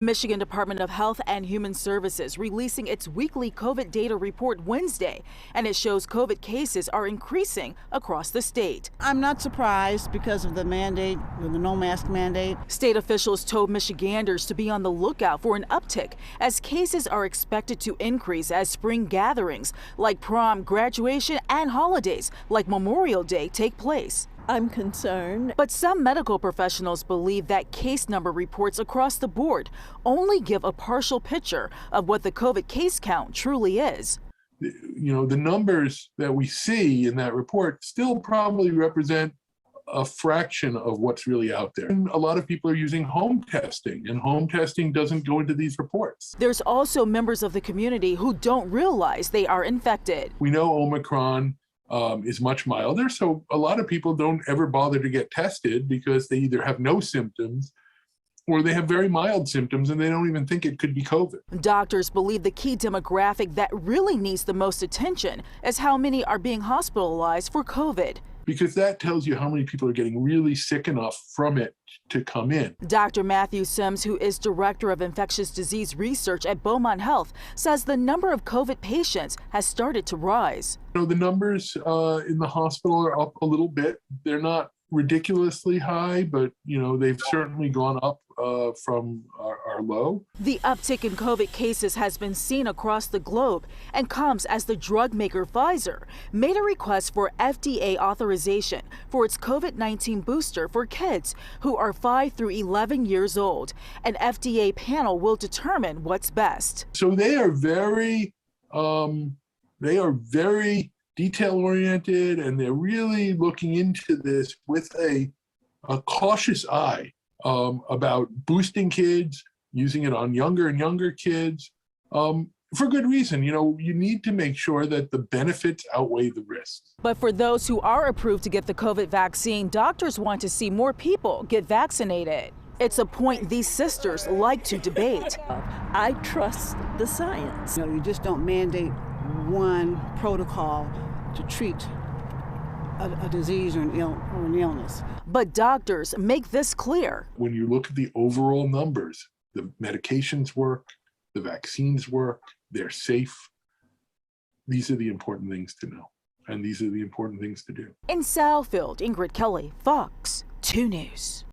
Michigan Department of Health and Human Services releasing its weekly COVID data report Wednesday, and it shows COVID cases are increasing across the state. I'm not surprised because of the mandate, the no mask mandate. State officials told Michiganders to be on the lookout for an uptick as cases are expected to increase as spring gatherings like prom, graduation, and holidays like Memorial Day take place. I'm concerned. But some medical professionals believe that case number reports across the board only give a partial picture of what the COVID case count truly is. The numbers that we see in that report still probably represent a fraction of what's really out there. And a lot of people are using home testing, and home testing doesn't go into these reports. There's also members of the community who don't realize they are infected. We know Omicron is much milder, so a lot of people don't ever bother to get tested because they either have no symptoms or they have very mild symptoms and they don't even think it could be COVID. Doctors believe the key demographic that really needs the most attention is how many are being hospitalized for COVID. Because that tells you how many people are getting really sick enough from it to come in. Dr. Matthew Sims, who is director of infectious disease research at Beaumont Health, says the number of COVID patients has started to rise. The numbers in the hospital are up a little bit. They're not ridiculously high, but they've certainly gone up from our low. The uptick in COVID cases has been seen across the globe and comes as the drug maker Pfizer made a request for FDA authorization for its COVID-19 booster for kids who are 5 through 11 years old. An FDA panel will determine what's best. So they are very detail-oriented, and they're really looking into this with a cautious eye about boosting kids, using it on younger and younger kids, for good reason. You need to make sure that the benefits outweigh the risks. But for those who are approved to get the COVID vaccine, doctors want to see more people get vaccinated. It's a point these sisters like to debate. I trust the science. You just don't mandate one protocol to treat a disease or an illness. But doctors make this clear. When you look at the overall numbers, the medications work, the vaccines work, they're safe. These are the important things to know, and these are the important things to do. In Southfield, Ingrid Kelly, Fox 2 News.